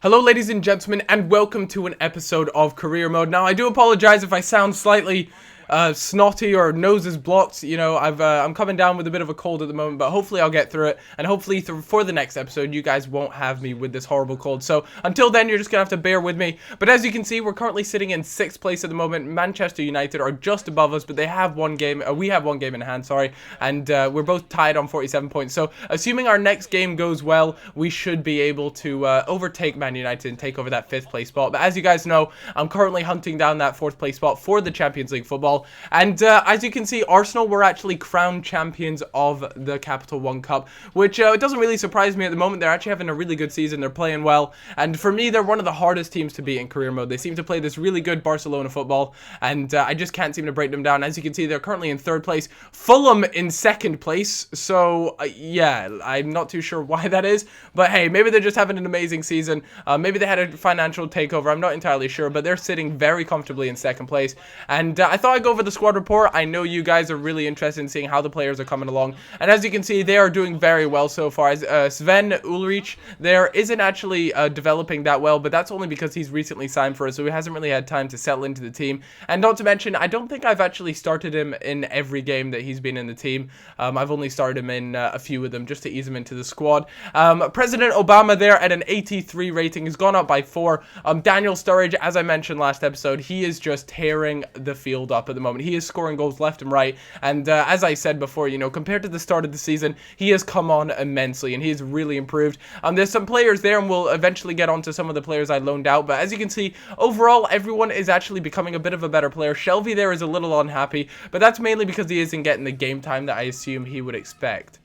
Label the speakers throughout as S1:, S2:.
S1: Hello ladies and gentlemen, and welcome to an episode of Career Mode. Now I do apologize if I sound slightly snotty or nose is blocked. You know, I'm coming down with a bit of a cold at the moment, but hopefully I'll get through it, and hopefully for the next episode you guys won't have me with this horrible cold. So until then, you're just gonna have to bear with me. But as you can see, we're currently sitting in 6th place at the moment. Manchester United are just above us, but they have one game. We have one game in hand, sorry, and we're both tied on 47 points. So assuming our next game goes well, we should be able to overtake Man United and take over that 5th place spot. But as you guys know, I'm currently hunting down that 4th place spot for the Champions League football. And as you can see, Arsenal were actually crowned champions of the Capital One Cup, which it doesn't really surprise me at the moment. They're actually having a really good season. They're playing well. And for me, they're one of the hardest teams to beat in career mode. They seem to play this really good Barcelona football, and I just can't seem to break them down. As you can see, they're currently in 3rd place. Fulham in 2nd place. So, yeah, I'm not too sure why that is. But hey, maybe they're just having an amazing season. Maybe they had a financial takeover. I'm not entirely sure. But they're sitting very comfortably in 2nd place. And I thought I'd go over the squad report. I know you guys are really interested in seeing how the players are coming along. And as you can see, they are doing very well so far. Sven Ulrich there isn't actually developing that well, but that's only because he's recently signed for us, so he hasn't really had time to settle into the team. And not to mention, I don't think I've actually started him in every game that he's been in the team. I've only started him in a few of them just to ease him into the squad. President Obama there at an 83 rating has gone up by 4. Daniel Sturridge, as I mentioned last episode, he is just tearing the field up at the moment. He is scoring goals left and right, and as I said before, you know, compared to the start of the season, he has come on immensely, and he has really improved. There's some players there, and we'll eventually get onto some of the players I loaned out, but as you can see, overall, everyone is actually becoming a bit of a better player. Shelby there is a little unhappy, but that's mainly because he isn't getting the game time that I assume he would expect.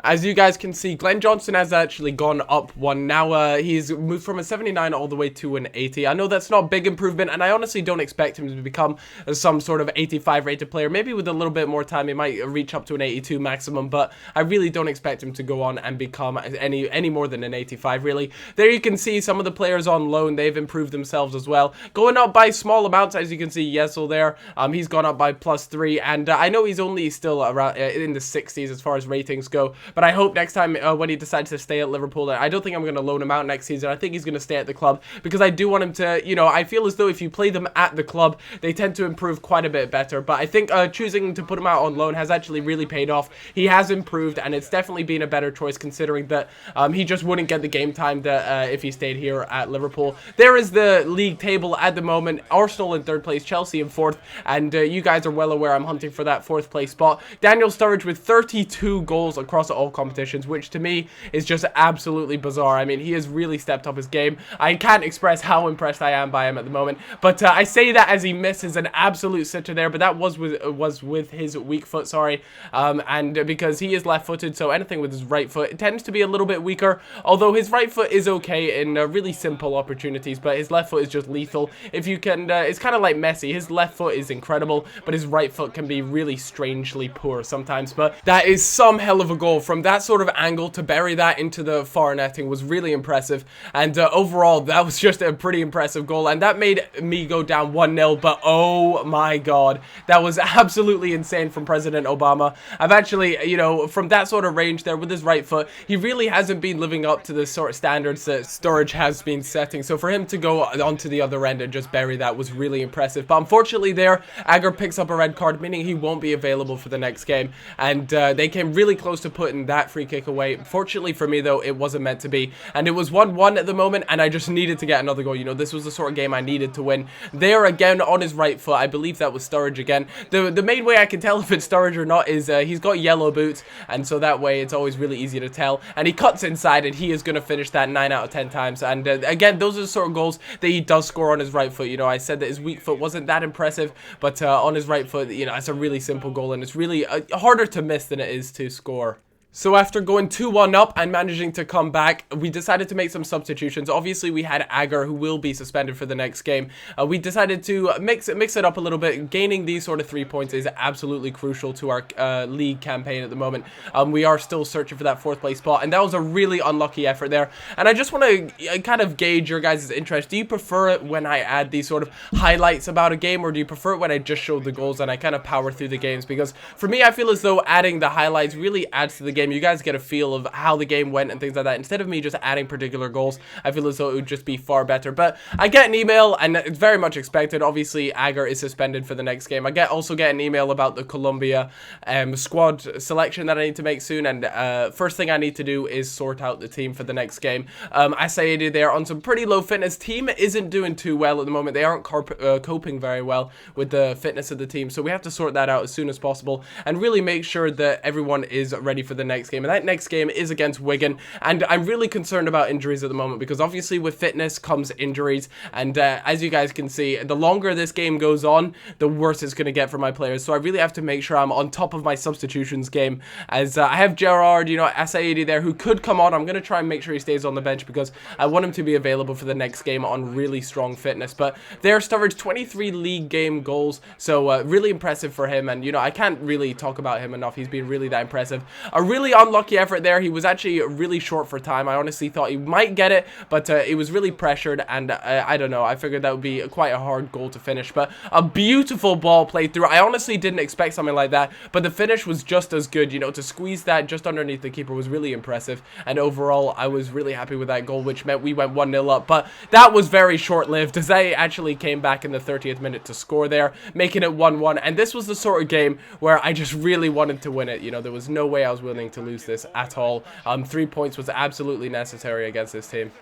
S1: As you guys can see, Glenn Johnson has actually gone up 1. Now, he's moved from a 79 all the way to an 80. I know that's not a big improvement, and I honestly don't expect him to become some sort of 85 rated player. Maybe with a little bit more time, he might reach up to an 82 maximum, but I really don't expect him to go on and become any more than an 85, really. There you can see some of the players on loan. They've improved themselves as well. Going up by small amounts, as you can see, Yesel there. He's gone up by +3, and I know he's only still around in the 60s as far as ratings go. But I hope next time when he decides to stay at Liverpool, I don't think I'm going to loan him out next season. I think he's going to stay at the club because I do want him to, you know, I feel as though if you play them at the club, they tend to improve quite a bit better. But I think choosing to put him out on loan has actually really paid off. He has improved, and it's definitely been a better choice considering that he just wouldn't get the game time that if he stayed here at Liverpool. There is the league table at the moment. Arsenal in 3rd place, Chelsea in 4th, and you guys are well aware I'm hunting for that 4th place spot. Daniel Sturridge with 32 goals across all competitions, which to me is just absolutely bizarre. I mean, he has really stepped up his game. I can't express how impressed I am by him at the moment, but I say that as he misses an absolute sitter there, but that was with his weak foot, sorry, and because he is left-footed, so anything with his right foot, it tends to be a little bit weaker, although his right foot is okay in really simple opportunities, but his left foot is just lethal. If you can, it's kind of like Messi. His left foot is incredible, but his right foot can be really strangely poor sometimes. But that is some hell of a goal from that sort of angle. To bury that into the far netting was really impressive, and overall that was just a pretty impressive goal, and that made me go down 1-0. But oh my god, that was absolutely insane from President Obama. I've actually, you know, from that sort of range there with his right foot, he really hasn't been living up to the sort of standards that Sturridge has been setting, so for him to go onto the other end and just bury that was really impressive. But unfortunately there, Agger picks up a red card, meaning he won't be available for the next game, and they came really close to putting that free kick away. Fortunately for me though, it wasn't meant to be, and it was 1-1 at the moment, and I just needed to get another goal. You know, this was the sort of game I needed to win. There again on his right foot, I believe that was Sturridge again. The main way I can tell if it's Sturridge or not is he's got yellow boots, and so that way it's always really easy to tell, and he cuts inside, and he is going to finish that 9 out of 10 times. And again, those are the sort of goals that he does score on his right foot. You know, I said that his weak foot wasn't that impressive, but on his right foot, you know, it's a really simple goal, and it's really harder to miss than it is to score. So after going 2-1 up and managing to come back, we decided to make some substitutions. Obviously, we had Agger, who will be suspended for the next game. We decided to mix it up a little bit. Gaining these sort of 3 points is absolutely crucial to our league campaign at the moment. We are still searching for that 4th place spot, and that was a really unlucky effort there. And I just want to kind of gauge your guys' interest. Do you prefer it when I add these sort of highlights about a game, or do you prefer it when I just show the goals and I kind of power through the games? Because for me, I feel as though adding the highlights really adds to the game. game, you guys get a feel of how the game went and things like that. Instead of me just adding particular goals, I feel as though it would just be far better. But I get an email, and it's very much expected. Obviously, Agar is suspended for the next game. I also get an email about the Colombia squad selection that I need to make soon, and first thing I need to do is sort out the team for the next game. Asaidi, they're on some pretty low fitness. Team isn't doing too well at the moment. They aren't coping very well with the fitness of the team, so we have to sort that out as soon as possible and really make sure that everyone is ready for the next game. And that next game is against Wigan, and I'm really concerned about injuries at the moment, because obviously with fitness comes injuries, and as you guys can see, the longer this game goes on, the worse it's going to get for my players. So I really have to make sure I'm on top of my substitutions game, as I have Gerard, you know, Asaidi there, who could come on. I'm going to try and make sure he stays on the bench because I want him to be available for the next game on really strong fitness. But there, Sturridge, 23 league game goals, so really impressive for him, and you know, I can't really talk about him enough. He's been really that impressive. A really unlucky effort there. He was actually really short for time. I honestly thought he might get it, but it was really pressured, and I don't know, I figured that would be quite a hard goal to finish. But a beautiful ball played through. I honestly didn't expect something like that, but the finish was just as good. You know, to squeeze that just underneath the keeper was really impressive, and overall I was really happy with that goal, which meant we went 1-0 up. But that was very short-lived, as they actually came back in the 30th minute to score there, making it 1-1. And this was the sort of game where I just really wanted to win it. You know, there was no way I was willing to lose this at all. 3 points was absolutely necessary against this team.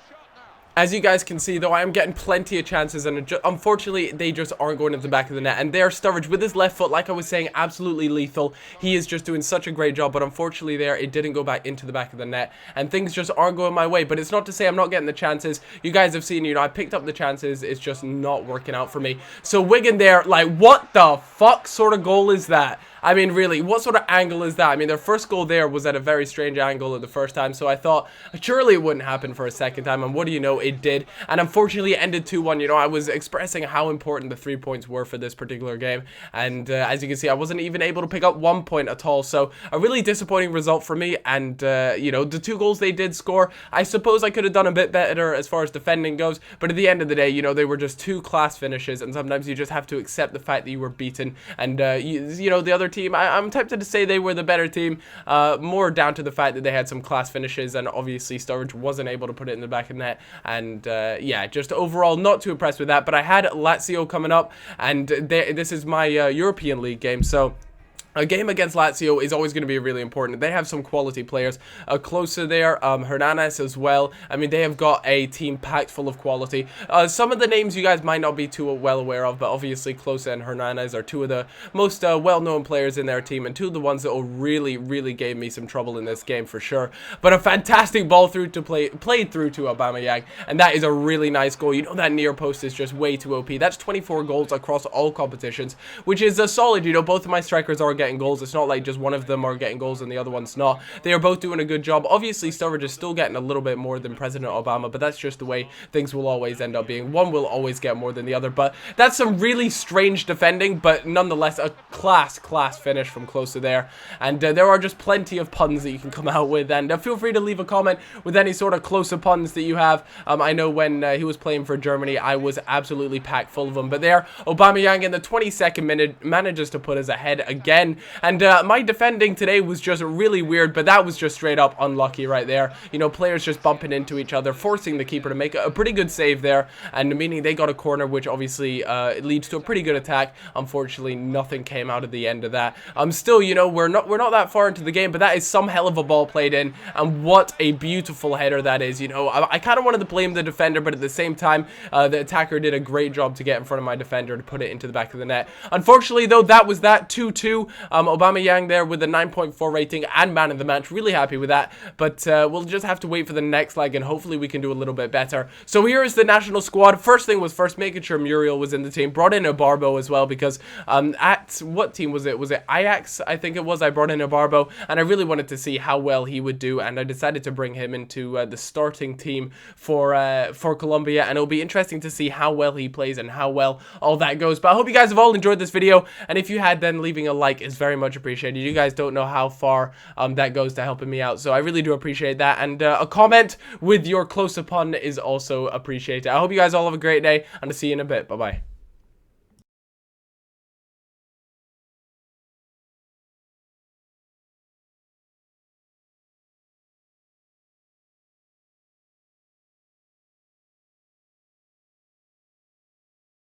S1: As you guys can see, though, I am getting plenty of chances, and unfortunately, they just aren't going into the back of the net. And there, Sturridge, with his left foot, like I was saying, absolutely lethal. He is just doing such a great job, but unfortunately there, it didn't go back into the back of the net, and things just aren't going my way. But it's not to say I'm not getting the chances. You guys have seen, you know, I picked up the chances. It's just not working out for me. So Wigan there, like, what the fuck sort of goal is that? I mean, really, what sort of angle is that? I mean, their first goal there was at a very strange angle at the first time, so I thought surely it wouldn't happen for a second time, and what do you know, it did. And unfortunately, it ended 2-1. You know, I was expressing how important the 3 points were for this particular game, and as you can see, I wasn't even able to pick up 1 point at all, so a really disappointing result for me. And, you know, the 2 goals they did score, I suppose I could have done a bit better as far as defending goes, but at the end of the day, you know, they were just 2 class finishes, and sometimes you just have to accept the fact that you were beaten. And, you know, the other team, I'm tempted to say they were the better team, more down to the fact that they had some class finishes, and obviously Sturridge wasn't able to put it in the back of the net. And yeah, just overall not too impressed with that. But I had Lazio coming up, and this is my European League game, so a game against Lazio is always going to be really important. They have some quality players. Closer there, Hernandez as well. I mean, they have got a team packed full of quality. Some of the names you guys might not be too well aware of, but obviously Closer and Hernandez are 2 of the most well-known players in their team, and 2 of the ones that will really gave me some trouble in this game for sure. But a fantastic ball through to played through to Aubameyang, and that is a really nice goal. You know, that near post is just way too OP. That's 24 goals across all competitions, which is solid. You know, both of my strikers are getting goals. It's not like just one of them are getting goals and the other one's not. They are both doing a good job. Obviously, Sturridge is still getting a little bit more than President Obama, but that's just the way things will always end up being. One will always get more than the other, but that's some really strange defending, but nonetheless, a class finish from Closer there. And there are just plenty of puns that you can come out with, and feel free to leave a comment with any sort of Closer puns that you have. I know when he was playing for Germany, I was absolutely packed full of them, but there, Aubameyang in the 22nd minute manages to put us ahead again. And my defending today was just really weird, but that was just straight up unlucky right there. You know, players just bumping into each other, forcing the keeper to make a pretty good save there, and meaning they got a corner, which obviously leads to a pretty good attack. Unfortunately, nothing came out of the end of that. Still, you know, we're not that far into the game, but that is some hell of a ball played in, and what a beautiful header that is. You know, I kind of wanted to blame the defender, but at the same time, the attacker did a great job to get in front of my defender to put it into the back of the net. Unfortunately, though, that was that 2-2. Aubameyang there with a 9.4 rating and man of the match. Really happy with that, but we'll just have to wait for the next leg, and hopefully we can do a little bit better. So here is the national squad. First thing was first, making sure Muriel was in the team. Brought in Ibarbo as well, because at what team was it? Was it Ajax? I think it was. I brought in Ibarbo, and I really wanted to see how well he would do, and I decided to bring him into the starting team for Colombia, and it'll be interesting to see how well he plays and how well all that goes. But I hope you guys have all enjoyed this video, and if you had, then leaving a like is very much appreciated. You guys don't know how far that goes to helping me out, so I really do appreciate that. And a comment with your close-up pun is also appreciated. I hope you guys all have a great day, and I'll see you in a bit. Bye bye.